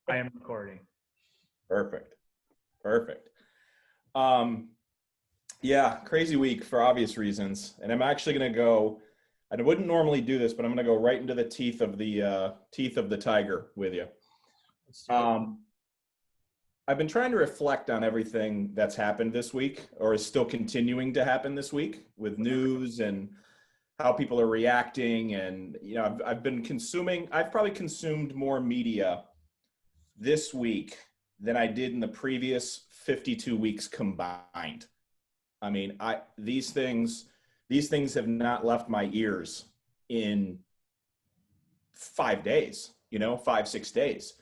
I am recording. Perfect. Perfect. Um, yeah, crazy week for obvious reasons. And I'm actually going to go, I wouldn't normally do this, but I'm going to go right into the teeth of the tiger with you. Let's do it. Um, I've been trying to reflect on everything that's happened this week or is still continuing to happen this week with news and how people are reacting. And, I've probably consumed more media this week than I did in the previous 52 weeks combined. I mean, these things have not left my ears in 5 days, 5, 6 days.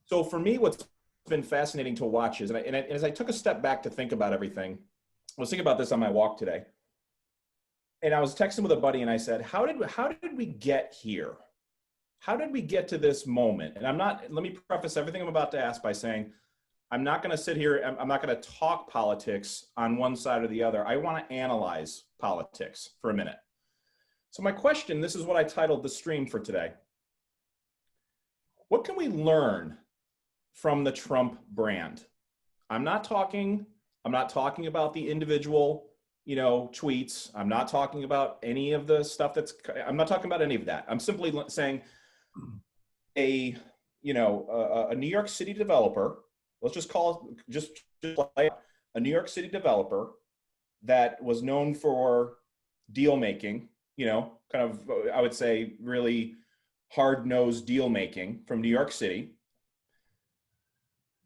So for me, what's been fascinating to watch is, as I took a step back to think about everything, I was thinking about this on my walk today, and I was texting with a buddy, and I said, "How did we get here? How did we get to this moment?" And let me preface everything I'm about to ask by saying, I'm not going to sit here, I'm not going to talk politics on one side or the other. I want to analyze politics for a minute. So my question, this is what I titled the stream for today. What can we learn from the Trump brand? I'm not talking about the individual, tweets. I'm not talking about any of the stuff I'm not talking about any of that. I'm simply saying a New York City developer, let's just call it just like a New York City developer that was known for deal making, kind of, I would say, really hard-nosed deal making from New York City,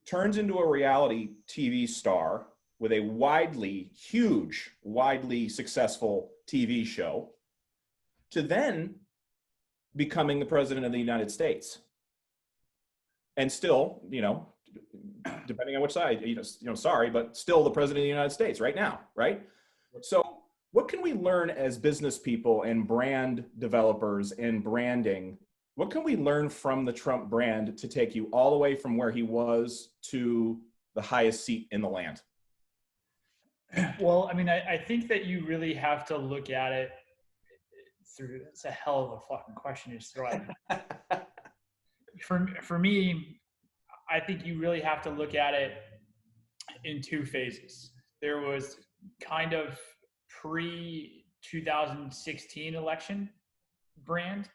turns into a reality TV star with a widely successful TV show, to then becoming the president of the United States. And still, depending on which side, sorry, but still the president of the United States right now, right? So what can we learn as business people and brand developers and branding? What can we learn from the Trump brand to take you all the way from where he was to the highest seat in the land? Well, I mean, I think that you really have to look at it through, it's a hell of a fucking question to throw at me. For me, I think you really have to look at it in two phases. There was kind of pre-2016 election brand,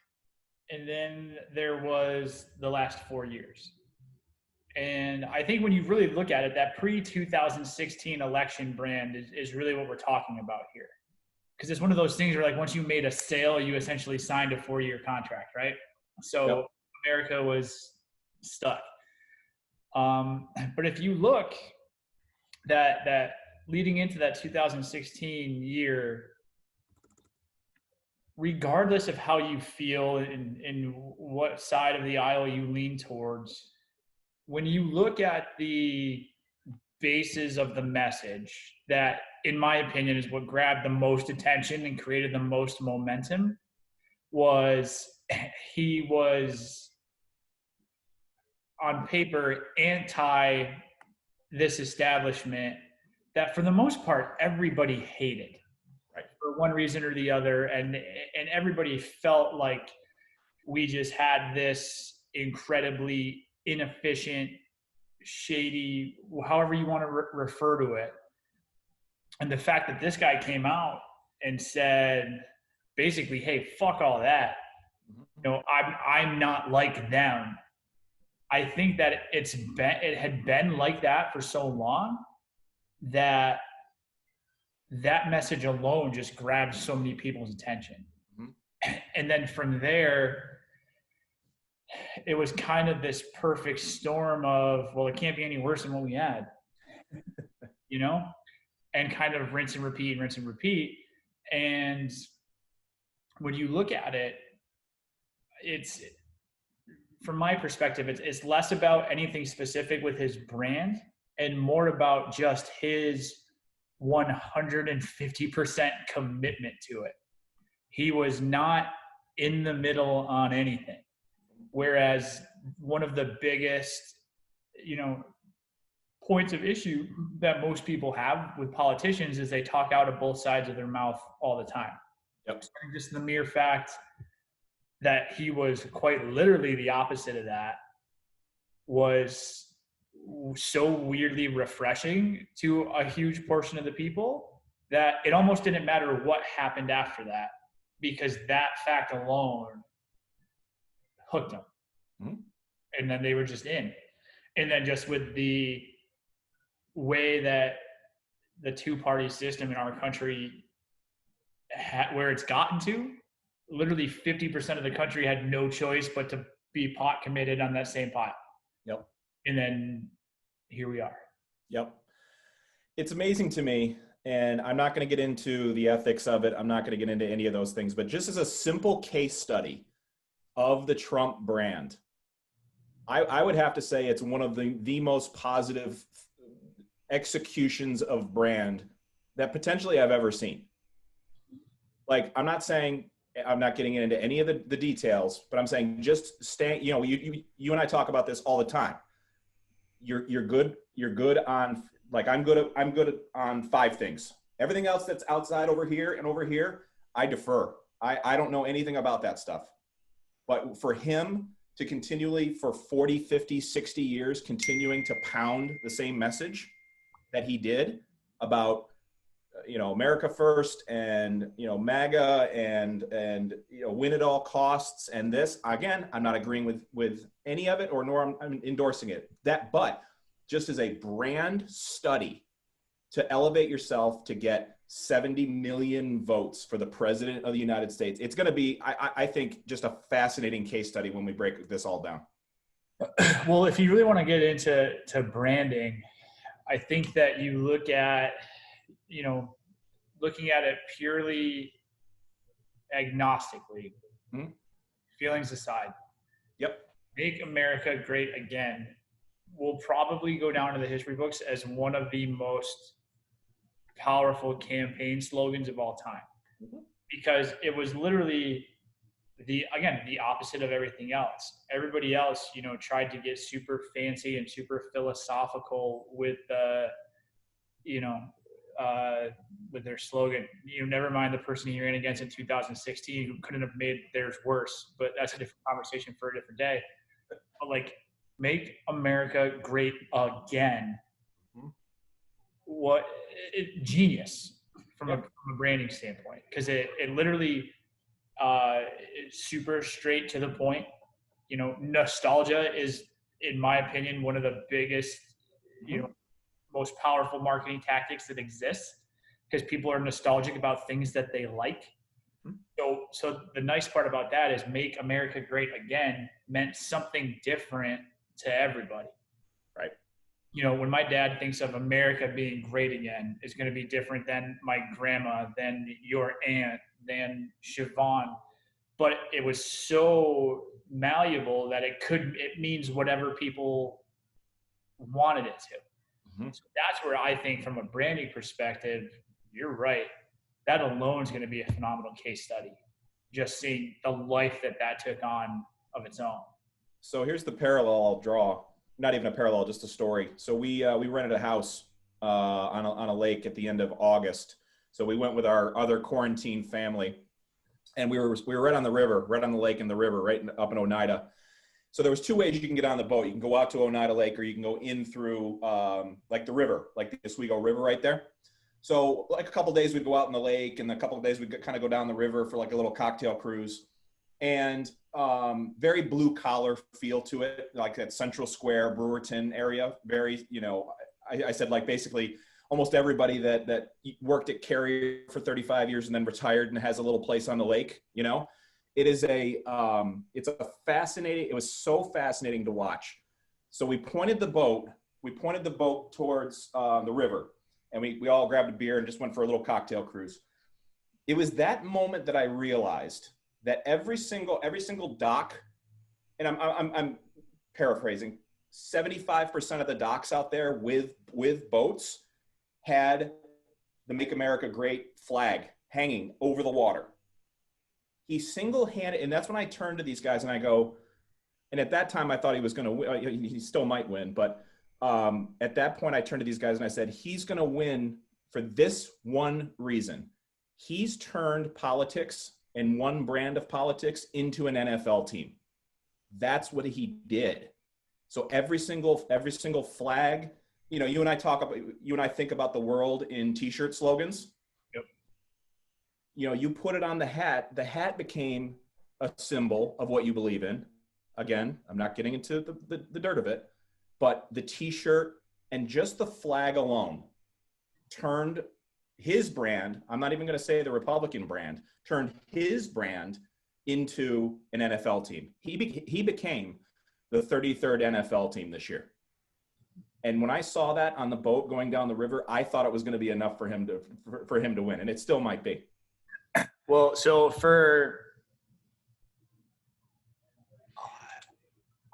and then there was the last 4 years. And I think when you really look at it, that pre-2016 election brand is really what we're talking about here. Because it's one of those things where, like, once you made a sale, you essentially signed a 4-year contract, right? So yep. America was stuck. But if you look that leading into that 2016 year, regardless of how you feel and what side of the aisle you lean towards, when you look at the basis of the message, that, in my opinion, is what grabbed the most attention and created the most momentum, was he was on paper anti this establishment that for the most part everybody hated, right, for one reason or the other, and everybody felt like we just had this incredibly inefficient, shady, however you want to refer to it. And the fact that this guy came out and said basically, hey, fuck all that, I'm not like them. I think that it had been like that for so long that message alone just grabbed so many people's attention. Mm-hmm. And then from there, it was kind of this perfect storm of, well, it can't be any worse than what we had, and kind of rinse and repeat. And when you look at it, it's, from my perspective, it's less about anything specific with his brand and more about just his 150% commitment to it. He was not in the middle on anything. Whereas one of the biggest, points of issue that most people have with politicians is they talk out of both sides of their mouth all the time. Yep. Just the mere fact that he was quite literally the opposite of that was so weirdly refreshing to a huge portion of the people that it almost didn't matter what happened after that, because that fact alone hooked them. Mm-hmm. And then they were just in. And then just with the way that the two-party system in our country, where it's gotten to, literally 50% of the country had no choice but to be pot committed on that same pot. Yep. And then here we are. Yep. It's amazing to me, and I'm not going to get into the ethics of it. I'm not going to get into any of those things, but just as a simple case study of the Trump brand, I would have to say it's one of the most positive executions of brand that potentially I've ever seen. Like, I'm not saying, I'm not getting into any of the details, but I'm saying just stay, you know, you and I talk about this all the time. You're good on, like, I'm good on 5 things. Everything else that's outside over here and over here, I defer. I don't know anything about that stuff. But for him to continually, for 40, 50, 60 years, continuing to pound the same message that he did about, you know, America first, and, you know, MAGA, and you know, win at all costs, and this, again, I'm not agreeing with any of it, or nor I'm endorsing it. But just as a brand study to elevate yourself to get 70 million votes for the president of the United States, it's going to be, I think, just a fascinating case study when we break this all down. Well, if you really want to get into branding, I think that you look at, you know, looking at it purely agnostically, Hmm? feelings aside. Yep. Make America Great Again will probably go down to the history books as one of the most powerful campaign slogans of all time, because it was literally the opposite of everything else. Everybody else, you know, tried to get super fancy and super philosophical with you know, with their slogan. You know, never mind the person he ran against in 2016 who couldn't have made theirs worse, but that's a different conversation for a different day. But like, make America great again. What genius from a branding standpoint, because it literally it's super straight to the point. You know, nostalgia is, in my opinion, one of the biggest, you know, most powerful marketing tactics that exists, because people are nostalgic about things that they like. So the nice part about that is make America great again meant something different to everybody. Right. You know, when my dad thinks of America being great again, it's going to be different than my grandma, than your aunt, than Siobhan. But it was so malleable that it means whatever people wanted it to. So that's where I think, from a branding perspective, you're right. That alone is going to be a phenomenal case study. Just seeing the life that took on of its own. So here's the parallel I'll draw. Not even a parallel, just a story. So we rented a house on a lake at the end of August. So we went with our other quarantine family, and we were right on the river, right on the lake and the river, right up in Oneida. So there was 2 ways you can get on the boat. You can go out to Oneida Lake, or you can go in through like the river, like the Oswego River right there. So like a couple of days we'd go out in the lake, and a couple of days we'd kind of go down the river for like a little cocktail cruise. And very blue collar feel to it, like that Central Square, Brewerton area. Very, you know, I said, like, basically almost everybody that worked at Carrier for 35 years and then retired and has a little place on the lake, you know. It is it was so fascinating to watch. So we pointed the boat towards the river, and we all grabbed a beer and just went for a little cocktail cruise. It was that moment that I realized that every single dock, and I'm paraphrasing, 75% of the docks out there with boats had the Make America Great flag hanging over the water. He single-handed, and that's when I turned to these guys and I go, and at that time I thought he was going to win. He still might win, but at that point I turned to these guys and I said, he's going to win for this one reason. He's turned politics and one brand of politics into an NFL team. That's what he did. So every single flag, you know, you and I think about the world in t-shirt slogans. Yep. You know, you put it on the hat became a symbol of what you believe in. Again, I'm not getting into the dirt of it, but the t-shirt and just the flag alone turned his brand, I'm not even going to say the Republican brand, turned his brand into an NFL team. He became the 33rd NFL team this year. And when I saw that on the boat going down the river, I thought it was going to be enough for him to win, and it still might be. Well, so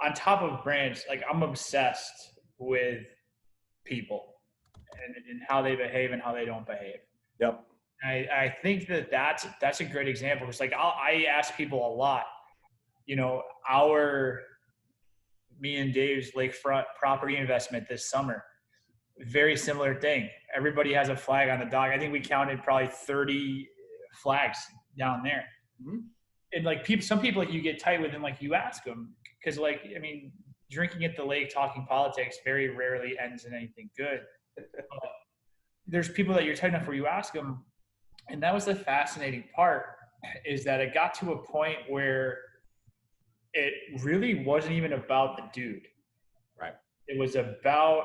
on top of brands, like I'm obsessed with people and how they behave and how they don't behave. Yep. I think that's a great example. It's like I ask people a lot, you know, me and Dave's lakefront property investment this summer, very similar thing. Everybody has a flag on the dock. I think we counted probably 30 flags down there. Mm-hmm. And like some people like you get tight with and like you ask them, because like, I mean, drinking at the lake, talking politics very rarely ends in anything good. There's people that you're tight enough where you ask them. And that was the fascinating part, is that it got to a point where it really wasn't even about the dude. Right. It was about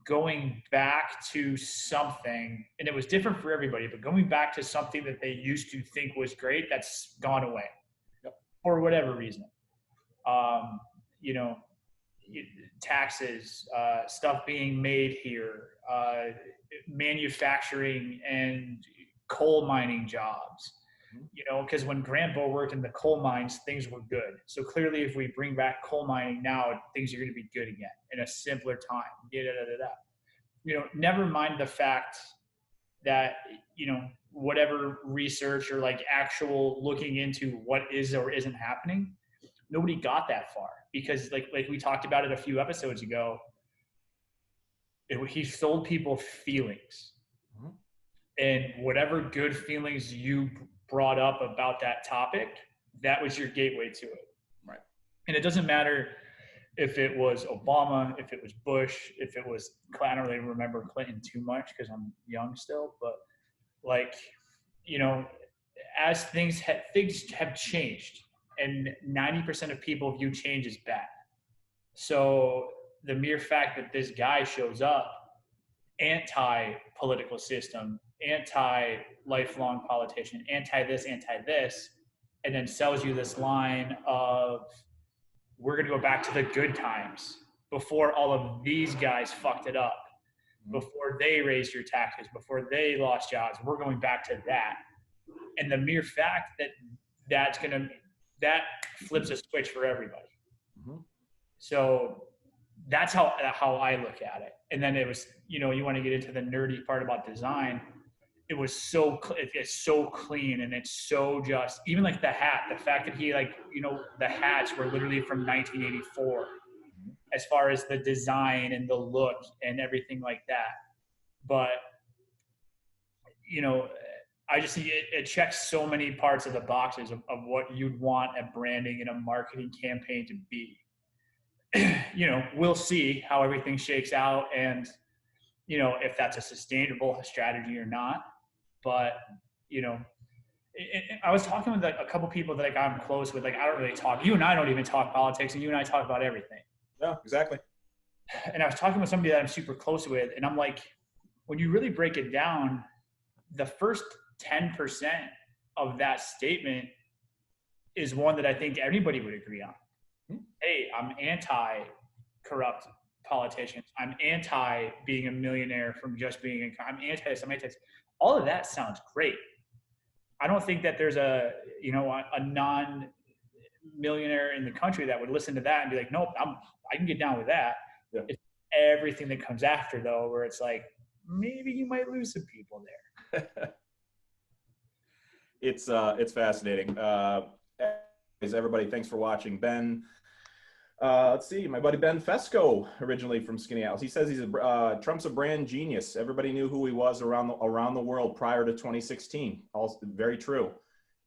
going back to something, and it was different for everybody, but going back to something that they used to think was great that's gone away. Yep. For whatever reason. You know, taxes, stuff being made here, manufacturing and coal mining jobs. You know, because when Grant Bow worked in the coal mines, things were good. So clearly, if we bring back coal mining now, things are going to be good again in a simpler time. You know, never mind the fact that, you know, whatever research or like actual looking into what is or isn't happening, nobody got that far, because like we talked about it a few episodes ago, he sold people feelings. Mm-hmm. And whatever good feelings you brought up about that topic, that was your gateway to it. Right. And it doesn't matter if it was Obama, if it was Bush, if it was, I don't really remember Clinton too much because I'm young still, but like, you know, as things have changed, and 90% of people view change as bad. So the mere fact that this guy shows up anti-political system, anti-lifelong politician, anti-this, and then sells you this line of, we're going to go back to the good times before all of these guys fucked it up, before they raised your taxes, before they lost jobs. We're going back to that. And the mere fact that that flips a switch for everybody. Mm-hmm. So that's how I look at it. And then it was, you know, you want to get into the nerdy part about design. It's so clean, and it's so just, even like the hat, the fact that he, like, you know, the hats were literally from 1984 as far as the design and the look and everything like that. But, you know, I just think it checks so many parts of the boxes of what you'd want a branding and a marketing campaign to be. You know, we'll see how everything shakes out, and, you know, if that's a sustainable strategy or not. But, you know, I was talking with like a couple people that like I'm close with. Like, I don't really talk. You and I don't even talk politics, and you and I talk about everything. Yeah, exactly. And I was talking with somebody that I'm super close with, and I'm like, when you really break it down, the first 10% of that statement is one that I think everybody would agree on. Hey, I'm anti-corrupt politicians. I'm anti being a millionaire from just being I'm anti this, I'm anti this. All of that sounds great. I don't think that there's a non-millionaire in the country that would listen to that and be like, nope, I can get down with that. Yeah. It's everything that comes after, though, where it's like, maybe you might lose some people there. It's fascinating. Everybody, thanks for watching. Ben, let's see, my buddy Ben Fesco, originally from Skinny Owls. He says Trump's a brand genius. Everybody knew who he was around the world prior to 2016. Also very true.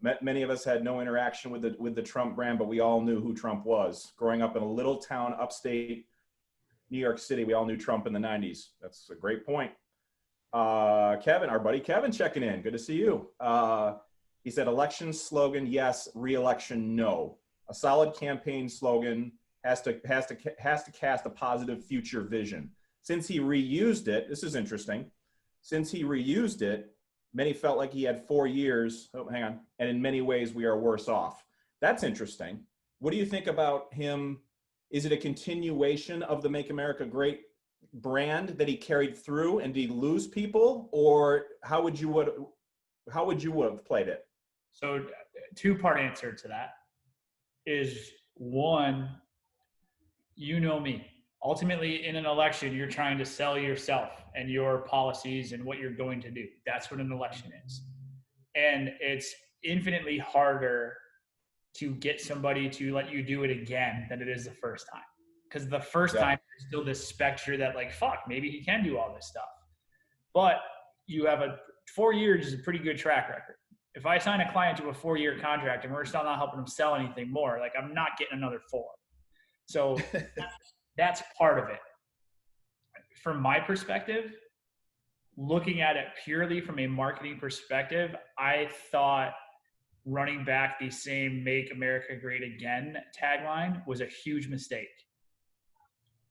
Many of us had no interaction with the Trump brand, but we all knew who Trump was. Growing up in a little town upstate New York City, we all knew Trump in the 90s. That's a great point. Kevin, our buddy Kevin checking in. Good to see you. He said election slogan, yes, re-election, no. A solid campaign slogan has to cast a positive future vision. Since he reused it, this is interesting. Since he reused it, many felt like he had 4 years. Oh, hang on. And in many ways, we are worse off. That's interesting. What do you think about him? Is it a continuation of the Make America Great brand that he carried through, and did he lose people, or how would you have played it? So, two-part answer to that is, one, you know me. Ultimately, in an election, you're trying to sell yourself and your policies and what you're going to do. That's what an election is. And it's infinitely harder to get somebody to let you do it again than it is the first time. Because the first time, there's still this specter that, like, fuck, maybe he can do all this stuff. But you have 4 years is a pretty good track record. If I sign a client to a 4-year contract and we're still not helping them sell anything more, like, I'm not getting another 4. So that's part of it. From my perspective, looking at it purely from a marketing perspective, I thought running back the same Make America Great Again tagline was a huge mistake,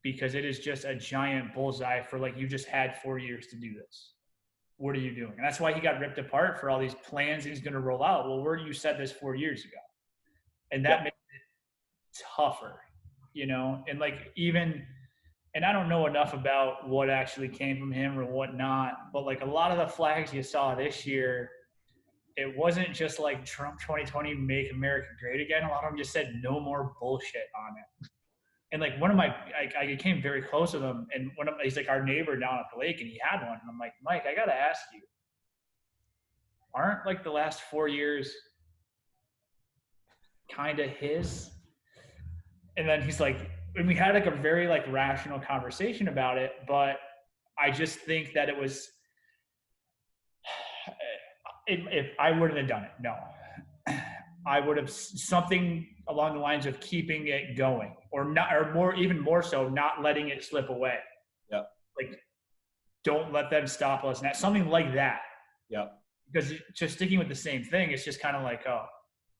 because it is just a giant bullseye for, like, you just had 4 years to do this. What are you doing? And that's why he got ripped apart for all these plans he's going to roll out. Well, where you said this 4 years ago? And that makes it tougher, you know? And, like, and I don't know enough about what actually came from him or what not, but, like, a lot of the flags you saw this year, it wasn't just like Trump 2020, Make America Great Again. A lot of them just said no more bullshit on it. And, like, one of my, I came very close with him, and he's like our neighbor down at the lake, and he had one. And I'm like, Mike, I got to ask you, aren't, like, the last 4 years kind of his? And then he's like, and we had, like, a very, like, rational conversation about it, but I just think that it was, if I wouldn't have done it, no. I would have something along the lines of keeping it going, or not, or more, even more so, not letting it slip away. Yep. Like, don't let them stop us. And something like that. Yep. Because just sticking with the same thing, it's just kind of like, oh,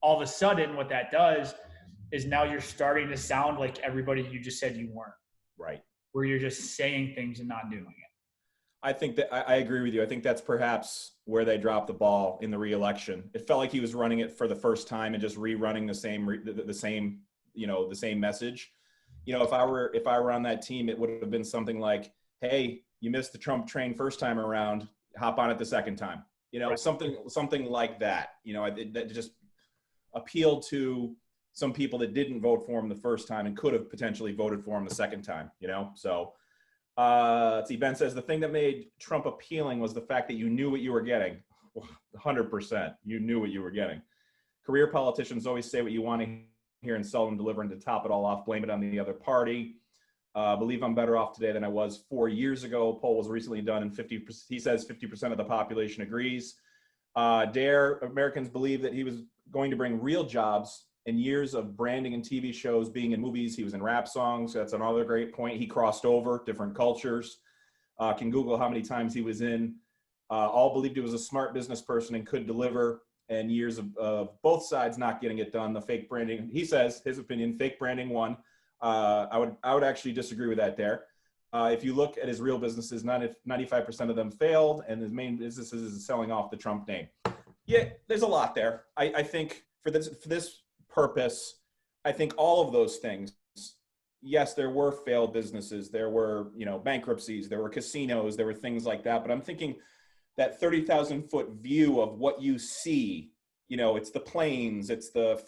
all of a sudden what that does is now you're starting to sound like everybody you just said you weren't. Right. Where you're just saying things and not doing it. I think that I agree with you. I think that's perhaps where they dropped the ball in the re-election. It felt like he was running it for the first time and just rerunning the same, you know, the same message. You know, if I were on that team, it would have been something like, "Hey, you missed the Trump train first time around. Hop on it the second time." You know, right. something like that. You know, that just appealed to some people that didn't vote for him the first time and could have potentially voted for him the second time. You know, so. Let's see, Ben says the thing that made Trump appealing was the fact that you knew what you were getting. 100%. You knew what you were getting. Career politicians always say what you want to hear and seldom deliver, and to top it all off, blame it on the other party. Believe I'm better off today than I was 4 years ago. Poll was recently done, and he says 50% of the population agrees. Dare Americans believe that he was going to bring real jobs and years of branding and TV shows, being in movies. He was in rap songs. That's another great point. He crossed over different cultures. Can Google how many times he was in. All believed he was a smart business person and could deliver, and years of both sides not getting it done. The fake branding, he says, his opinion, fake branding won. I would actually disagree with that there. If you look at his real businesses, 95% of them failed, and his main businesses is selling off the Trump name. Yeah, there's a lot there. I think for this purpose, I think all of those things, yes, there were failed businesses, there were, you know, bankruptcies, there were casinos, there were things like that. But I'm thinking that 30,000-foot view of what you see, you know, it's the planes, it's the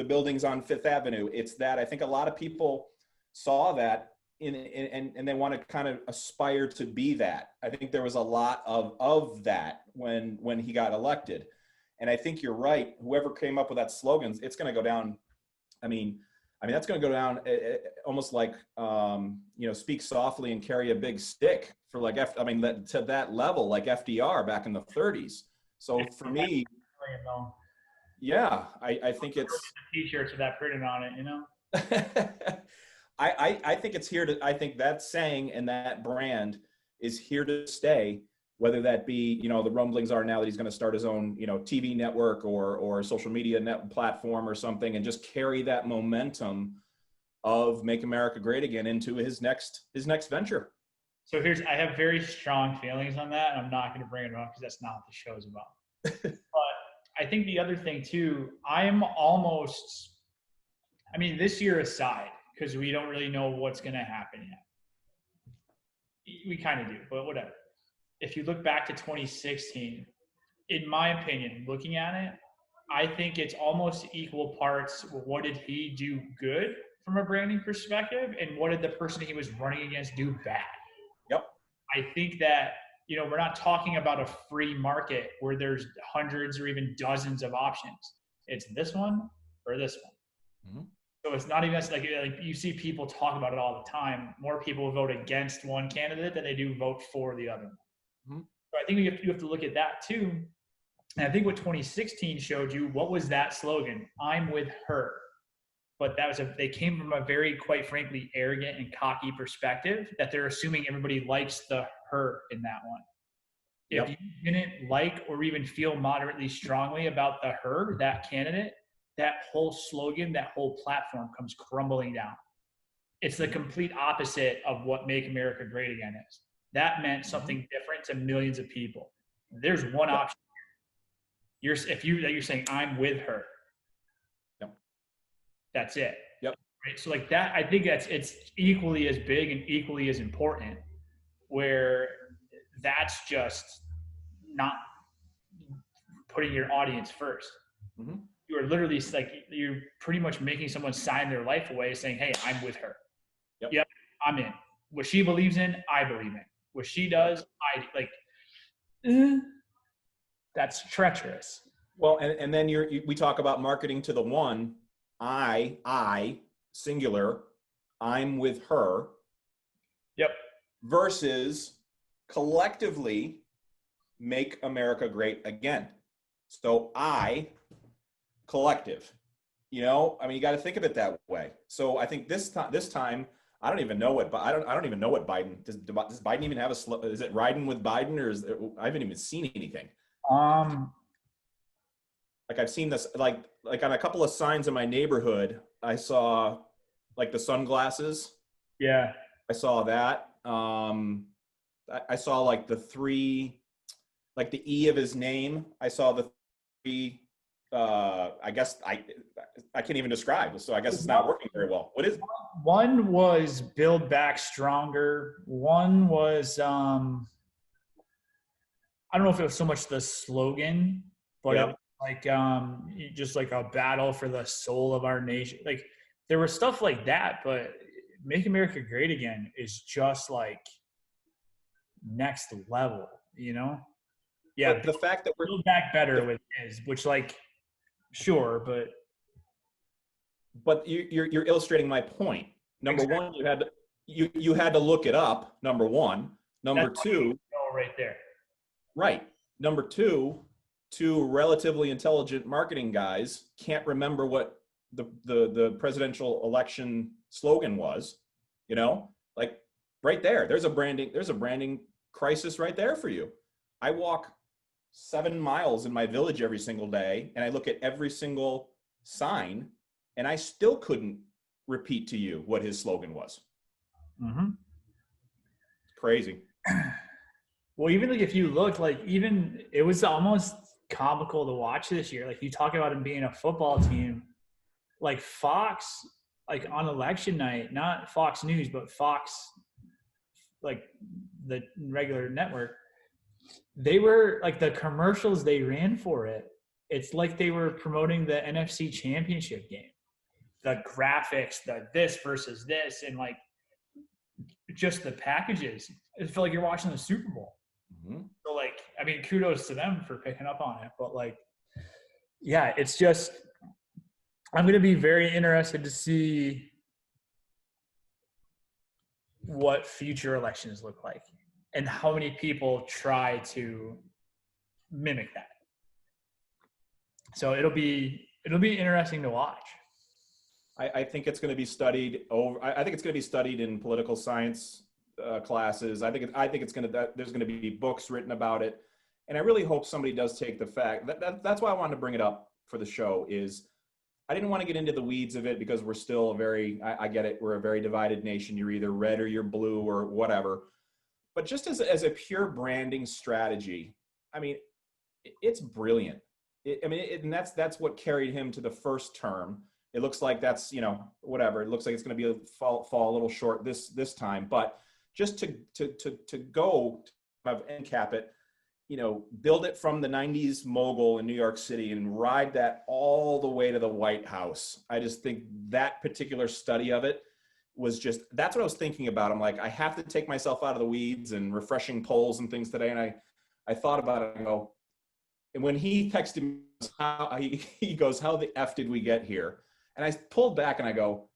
buildings on Fifth Avenue. It's that I think a lot of people saw that and they want to kind of aspire to be that. I think there was a lot of that when he got elected. And I think you're right. Whoever came up with that slogan, it's going to go down. I mean, that's going to go down almost like, you know, speak softly and carry a big stick for like, to that level, like FDR back in the 30s. So for me, Yeah, I think it's T-shirts with that printed on it, you know? I think it's here to, I think that saying and that brand is here to stay, whether that be, you know, the rumblings are now that he's going to start his own, you know, TV network or social media net platform or something, and just carry that momentum of Make America Great Again into his next venture. So I have very strong feelings on that, and I'm not going to bring it up because that's not what the show's about. But I think the other thing too, this year aside, because we don't really know what's going to happen yet. We kind of do, but whatever. If you look back to 2016, in my opinion, looking at it, I think it's almost equal parts. What did he do good from a branding perspective, and what did the person he was running against do bad? Yep. I think that, you know, we're not talking about a free market where there's hundreds or even dozens of options. It's this one or this one. Mm-hmm. So it's not even like you see people talk about it all the time. More people vote against one candidate than they do vote for the other. Mm-hmm. So I think you have to look at that too. And I think what 2016 showed you, what was that slogan? I'm with her. But they came from a very, quite frankly, arrogant and cocky perspective that they're assuming everybody likes the her in that one. If you didn't like or even feel moderately strongly about the her, that candidate, that whole slogan, that whole platform comes crumbling down. It's the complete opposite of what Make America Great Again is. That meant something different to millions of people. There's one option. You're saying I'm with her. Yep. That's it. Yep. Right? So like that, I think it's equally as big and equally as important, where that's just not putting your audience first. Mm-hmm. You're literally like, you're pretty much making someone sign their life away saying, hey, I'm with her. Yep, I'm in. What she believes in, I believe in. What she does, I like. That's treacherous. Well, and then we talk about marketing to the one, I, singular, I'm with her. Yep. Versus collectively Make America Great Again. So I, collective, you know, I mean, you got to think of it that way. So I think this time, I don't even know what Biden does. Does Biden even have is it riding with Biden, or I haven't even seen anything. Like I've seen this, like on a couple of signs in my neighborhood, I saw like the sunglasses. Yeah. I saw that. I saw like the three, like the E of his name. I saw the three, I guess I can't even describe. So I guess it's not working very well. What is it? One was Build Back Stronger. One was, I don't know if it was so much the slogan, but it was like just like a battle for the soul of our nation. Like there was stuff like that, but Make America Great Again is just like next level, you know? Yeah. But the fact that we're Build Back Better with his, which like, sure, but you're illustrating my point. Number one, you had to look it up. Number one. Number two, right there. Right. Number two relatively intelligent marketing guys can't remember what the presidential election slogan was. You know, like right there. There's a branding crisis right there for you. I walk 7 miles in my village every single day, and I look at every single sign, and I still couldn't repeat to you what his slogan was. Mm-hmm. It's crazy. Well, even like if you look, like even it was almost comical to watch this year. Like you talk about him being a football team, like Fox, like on election night, not Fox News, but Fox, like the regular network, they were like the commercials they ran for it. It's like they were promoting the NFC Championship game, the graphics, the this versus this, and like just the packages. It felt like you're watching the Super Bowl. Mm-hmm. So like, I mean, kudos to them for picking up on it, but like, yeah, it's just, I'm going to be very interested to see what future elections look like and how many people try to mimic that. So it'll be interesting to watch. I think it's going to be studied over. I think it's going to be studied in political science classes. I think it's going to. There's going to be books written about it, and I really hope somebody does take the fact that's why I wanted to bring it up for the show. Is I didn't want to get into the weeds of it because we're still a very. I get it. We're a very divided nation. You're either red or you're blue or whatever. But just as a pure branding strategy, I mean, it's brilliant. And that's what carried him to the first term. It looks like that's, whatever. It looks like it's going to be fall a little short this time. But just to go and cap it, build it from the 90s mogul in New York City and ride that all the way to the White House. I just think that particular study of it was that's what I was thinking about. I'm like, I have to take myself out of the weeds and refreshing polls and things today. And I thought about it and go, and when he texted me, he goes, how the F did we get here? And I pulled back and I go,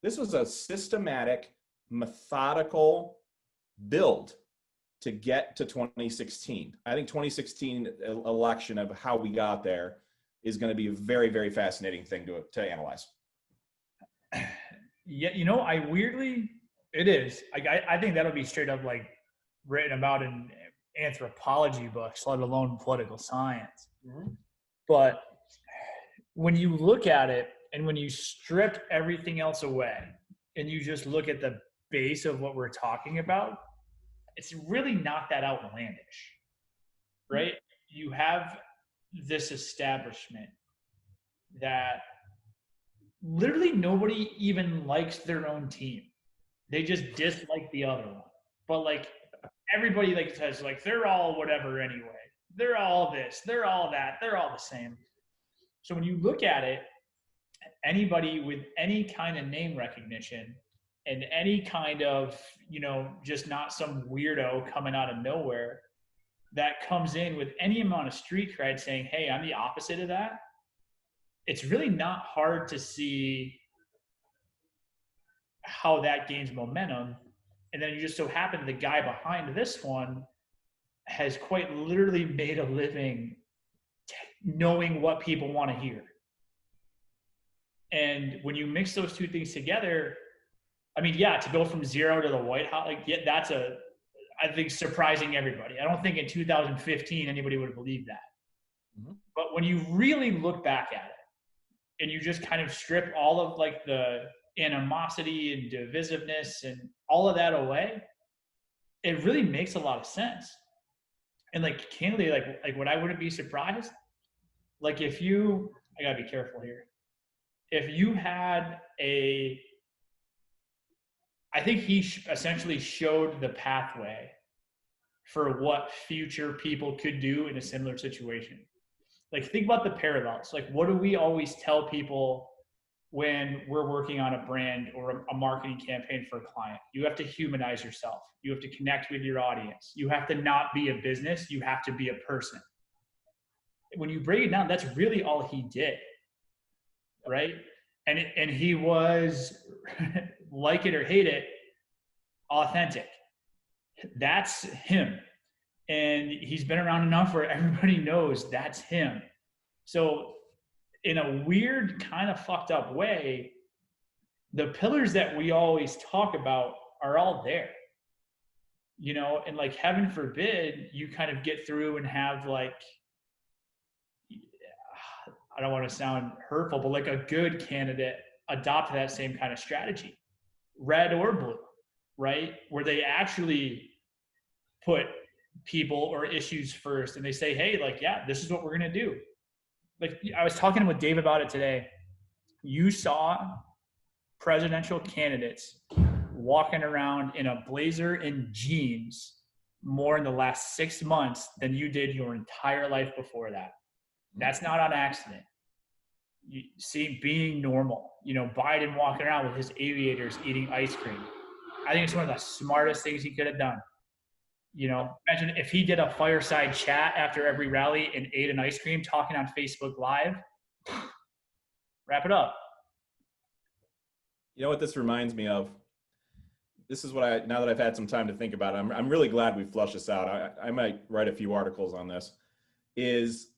this was a systematic, methodical build to get to 2016. I think 2016 election of how we got there is going to be a very, very fascinating thing to analyze. Yeah, it is. I think that'll be straight up like written about in anthropology books, let alone political science. Mm-hmm. But when you look at it and when you strip everything else away and you just look at the base of what we're talking about, it's really not that outlandish, right? You have this establishment that literally nobody even likes their own team. They just dislike the other one. But like everybody says they're all whatever anyway. They're all this, they're all that, they're all the same. So when you look at it, anybody with any kind of name recognition and any kind of, just not some weirdo coming out of nowhere that comes in with any amount of street cred saying, hey, I'm the opposite of that, it's really not hard to see how that gains momentum. And then you just so happen the guy behind this one has quite literally made a living knowing what people want to hear. And when you mix those two things together, I mean, yeah, to go from zero to the White House, that's I think, surprising everybody. I don't think in 2015 anybody would have believed that. Mm-hmm. But when you really look back at it and you just kind of strip all of the animosity and divisiveness and all of that away, it really makes a lot of sense. And candidly, what I wouldn't be surprised, if you, I gotta be careful here. If you had I think he essentially showed the pathway for what future people could do in a similar situation. Think about the parallels. What do we always tell people when we're working on a brand or a marketing campaign for a client? You have to humanize yourself. You have to connect with your audience. You have to not be a business. You have to be a person. When you break it down, that's really all he did, right? And he was, like it or hate it, authentic. That's him. And he's been around enough where everybody knows that's him. So in a weird kind of fucked up way, the pillars that we always talk about are all there, and heaven forbid you kind of get through and have I don't want to sound hurtful, but a good candidate adopt that same kind of strategy, red or blue, right? Where they actually put people or issues first and they say, hey, yeah, this is what we're going to do. I was talking with Dave about it today. You saw presidential candidates walking around in a blazer and jeans more in the last 6 months than you did your entire life before that. That's not on accident. You see, being normal, Biden walking around with his aviators eating ice cream. I think it's one of the smartest things he could have done. Imagine if he did a fireside chat after every rally and ate an ice cream talking on Facebook Live. Wrap it up. You know what this reminds me of? This is what now that I've had some time to think about it, I'm really glad we flushed this out. I might write a few articles on this. Is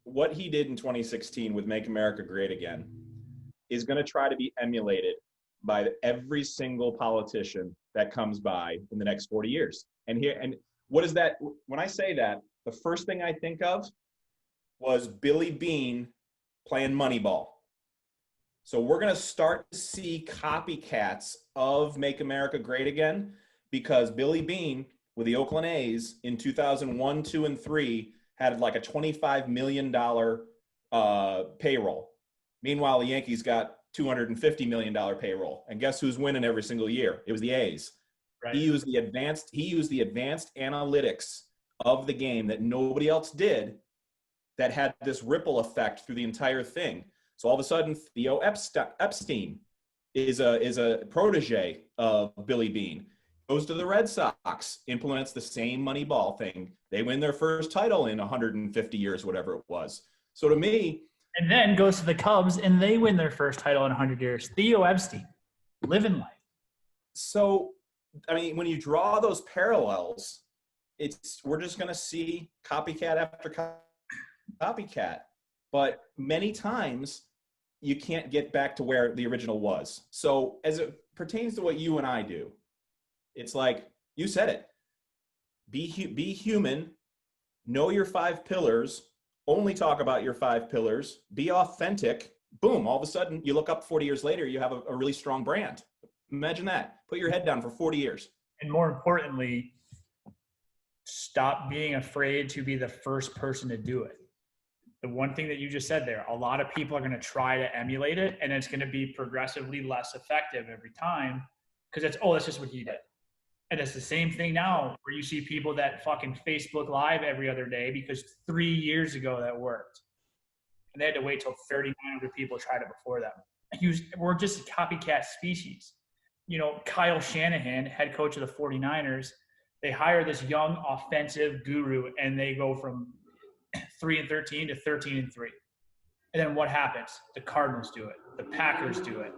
what he did in 2016 with Make America Great Again is going to try to be emulated by every single politician that comes by in the next 40 years. And what is that? When I say that, the first thing I think of was Billy Beane playing Moneyball. So we're going to start to see copycats of Make America Great Again because Billy Beane with the Oakland A's in 2001, 2, and 3 had like a $25 million payroll. Meanwhile, the Yankees got $250 million payroll. And guess who's winning every single year? It was the A's. Right. He used the advanced analytics of the game that nobody else did that had this ripple effect through the entire thing. So all of a sudden, Theo Epstein is a protege of Billy Beane. Goes to the Red Sox, implements the same Moneyball thing. They win their first title in 150 years, whatever it was. So to me, and then goes to the Cubs and they win their first title in 100 years. Theo Epstein, living life. So, I mean, when you draw those parallels, we're just going to see copycat after copycat. But many times you can't get back to where the original was. So as it pertains to what you and I do, it's like, you said it, be human, know your 5 pillars, only talk about your 5 pillars, be authentic. Boom, all of a sudden you look up 40 years later, you have a really strong brand. Imagine that. Put your head down for 40 years. And more importantly, stop being afraid to be the first person to do it. The one thing that you just said there, a lot of people are going to try to emulate it, and it's going to be progressively less effective every time because that's just what he did. And it's the same thing now where you see people that fucking Facebook Live every other day because 3 years ago that worked. And they had to wait till 3,900 people tried it before them. We're just a copycat species. You know, Kyle Shanahan, head coach of the 49ers, they hire this young offensive guru and they go from 3-13 to 13-3. And then what happens? The Cardinals do it. The Packers do it.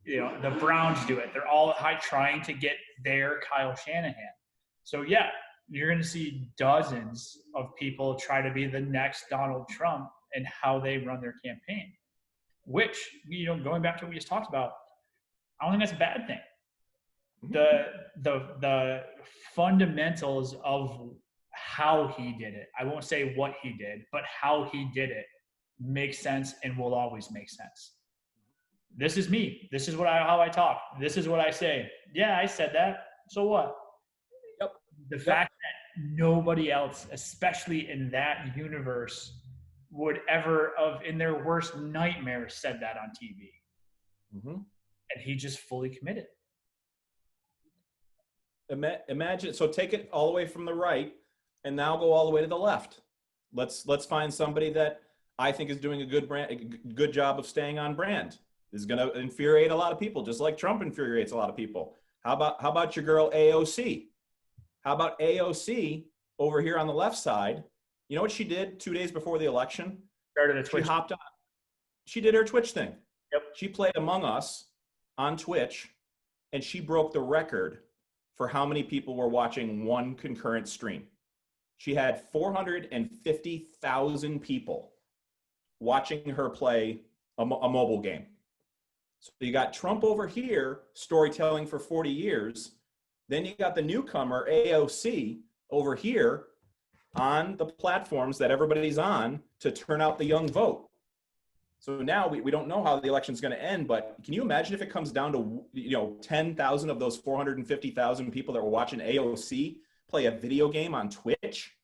You know, the Browns do it. They're all trying to get their Kyle Shanahan. So yeah, you're going to see dozens of people try to be the next Donald Trump and how they run their campaign, which, you know, going back to what we just talked about, I don't think that's a bad thing. The fundamentals of how he did it, I won't say what he did, but how he did it makes sense and will always make sense. This is me. This is how I talk. This is what I say. Yeah, I said that. So what? Yep. The fact that nobody else, especially in that universe, would ever in their worst nightmares said that on TV. Mm-hmm. And he just fully committed. Imagine, so take it all the way from the right and now go all the way to the left. Let's find somebody that I think is doing a good job of staying on brand. This is going to infuriate a lot of people, just like Trump infuriates a lot of people. How about your girl AOC? How about AOC over here on the left side? You know what she did 2 days before the election? Started a Twitch. She hopped on. She did her Twitch thing. Yep. She played Among Us on Twitch, and she broke the record for how many people were watching one concurrent stream. She had 450,000 people watching her play a mobile game. So you got Trump over here, storytelling for 40 years. Then you got the newcomer, AOC, over here on the platforms that everybody's on to turn out the young vote. So now we don't know how the election's going to end, but can you imagine if it comes down to 10,000 of those 450,000 people that were watching AOC play a video game on Twitch?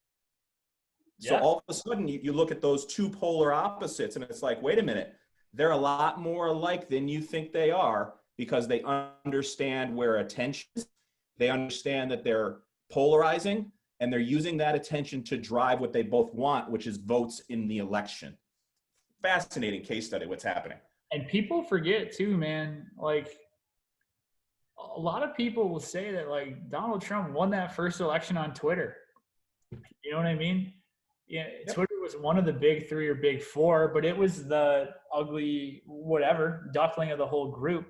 Yeah. So all of a sudden you look at those two polar opposites and it's like, wait a minute, they're a lot more alike than you think they are because they understand where attention is. They understand that they're polarizing and they're using that attention to drive what they both want, which is votes in the election. Fascinating case study, what's happening. And people forget too, man, like a lot of people will say that like Donald Trump won that first election on Twitter. You know what I mean? Yeah, yep. Twitter was one of the big 3 or big 4, but it was the ugly whatever duckling of the whole group.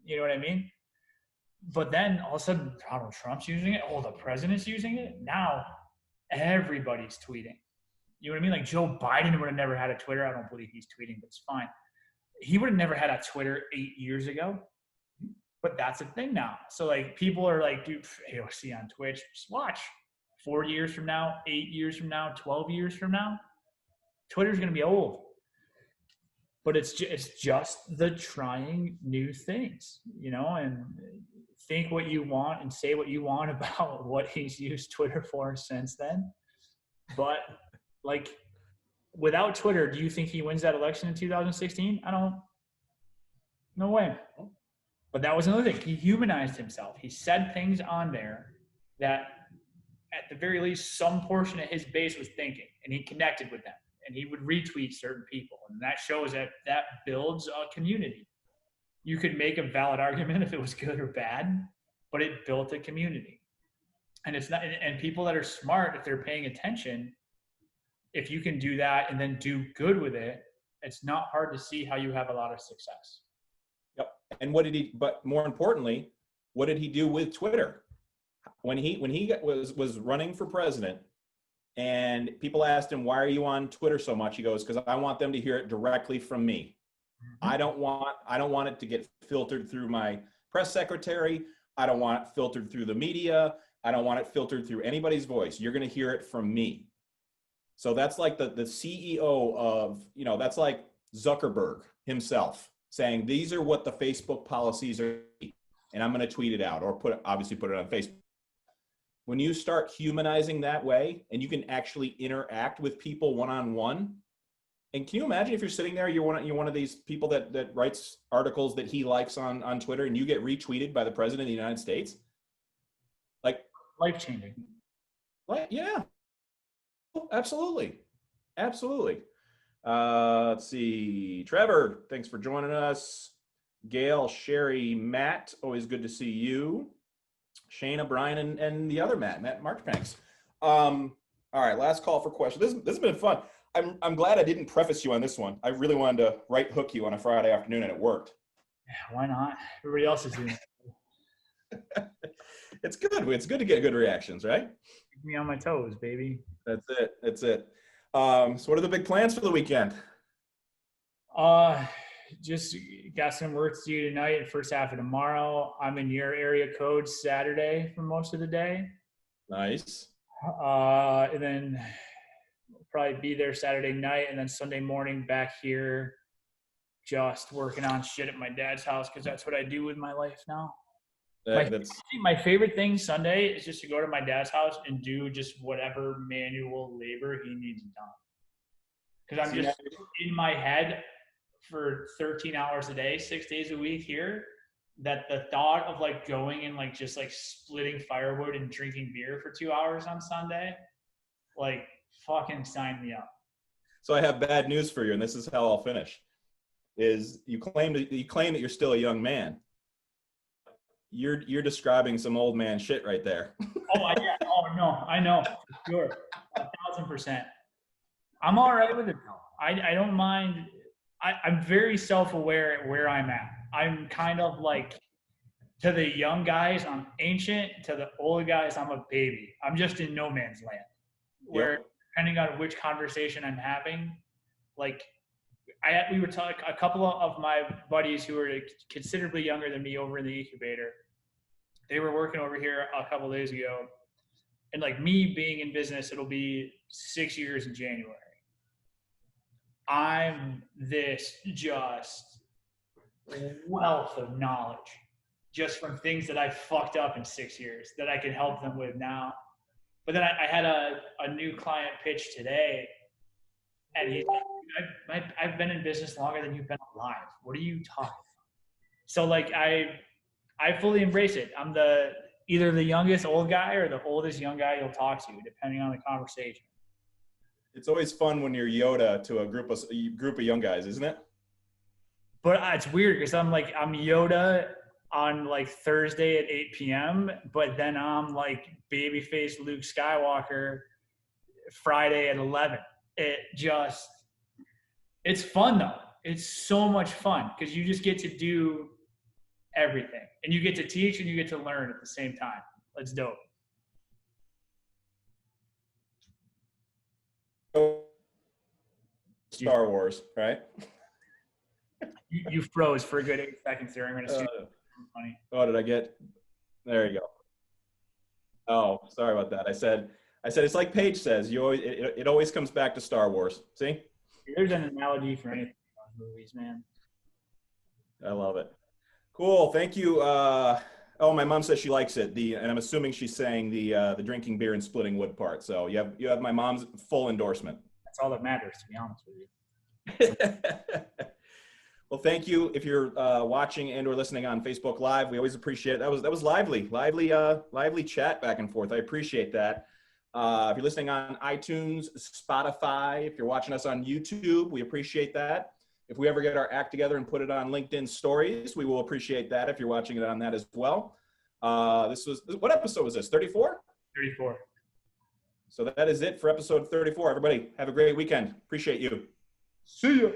You know what I mean? But then all of a sudden Donald Trump's using it. Oh, the president's using it. Now everybody's tweeting. You know what I mean? Like Joe Biden would have never had a Twitter. I don't believe he's tweeting, but it's fine. He would have never had a Twitter 8 years ago. But that's a thing now. So like people are like, dude, AOC on Twitch, just watch. 4 years from now, 8 years from now, 12 years from now, Twitter's gonna be old. But it's just the trying new things, and think what you want and say what you want about what he's used Twitter for since then. But like without Twitter, do you think he wins that election in 2016? No way. But that was another thing. He humanized himself. He said things on there that at the very least some portion of his base was thinking, and he connected with them. And he would retweet certain people. And that shows that builds a community. You could make a valid argument if it was good or bad, but it built a community. And it's not, and people that are smart, if they're paying attention, if you can do that and then do good with it, it's not hard to see how you have a lot of success. Yep. And but more importantly, what did he do with Twitter? When he was running for president, and people asked him, why are you on Twitter so much? He goes, because I want them to hear it directly from me. Mm-hmm. I don't want it to get filtered through my press secretary. I don't want it filtered through the media. I don't want it filtered through anybody's voice. You're going to hear it from me. So that's like the CEO of, that's like Zuckerberg himself saying, these are what the Facebook policies are, and I'm going to tweet it out or obviously put it on Facebook. When you start humanizing that way and you can actually interact with people one-on-one, and can you imagine if you're sitting there, you're one of these people that writes articles that he likes on Twitter, and you get retweeted by the president of the United States? Like life-changing. Like, yeah, absolutely. Let's see. Trevor, thanks for joining us. Gail, Sherry, Matt, always good to see you. Shayna, Brian, and the other Matt Marchbanks. All right, last call for questions. This has been fun. I'm glad I didn't preface you on this one. I really wanted to right hook you on a Friday afternoon, and it worked. Yeah, why not? Everybody else is doing it. It's good. It's good to get good reactions, right? Keep me on my toes, baby. That's it. So what are the big plans for the weekend? Just got some work to do tonight and first half of tomorrow. I'm in your area code Saturday for most of the day. Nice. And then we'll probably be there Saturday night, and then Sunday morning back here just working on shit at my dad's house because that's what I do with my life now. My favorite thing Sunday is just to go to my dad's house and do just whatever manual labor he needs done. Because I'm just in my head for 13 hours a day, 6 days a week here, that the thought of like going and like just like splitting firewood and drinking beer for 2 hours on Sunday, like fucking sign me up. So I have bad news for you, and this is how I'll finish. Is you claim that you're still a young man. You're describing some old man shit right there. Oh no, I know, for sure, 1,000%. I'm all right with it though. I don't mind. I'm very self-aware at where I'm at. I'm kind of like, to the young guys, I'm ancient. To the old guys, I'm a baby. I'm just in no man's land. Where depending on which conversation I'm having, like we were talking, a couple of my buddies who were considerably younger than me over in the incubator, they were working over here a couple of days ago. And like me being in business, it'll be 6 years in January. I'm this just wealth of knowledge just from things that I fucked up in 6 years that I can help them with now. But then I had a new client pitch today, and he's like, I've been in business longer than you've been alive. What are you talking about? So like I fully embrace it. I'm either the youngest old guy or the oldest young guy you'll talk to, depending on the conversation. It's always fun when you're Yoda to a group of young guys, isn't it? But it's weird because I'm Yoda on like Thursday at 8 p.m., but then I'm like babyface Luke Skywalker Friday at 11. It's fun though. It's so much fun because you just get to do everything, and you get to teach and you get to learn at the same time. That's dope. Star Wars, right? You froze for a good 8 seconds there. I'm going to see funny. Oh, did I get? There you go. Oh, sorry about that. I said it's like Paige says. You always it always comes back to Star Wars. See? There's an analogy for anything in those movies, man. I love it. Cool. Thank you. Oh, my mom says she likes it. And I'm assuming she's saying the drinking beer and splitting wood part. So you have my mom's full endorsement. That's all that matters, to be honest with you. Well, thank you. If you're watching and or listening on Facebook Live, we always appreciate it. That was lively chat back and forth. I appreciate that. If you're listening on iTunes, Spotify, if you're watching us on YouTube, we appreciate that. If we ever get our act together and put it on LinkedIn stories, we will appreciate that if you're watching it on that as well. What episode was this? 34? 34. So that is it for episode 34. Everybody, have a great weekend. Appreciate you. See ya.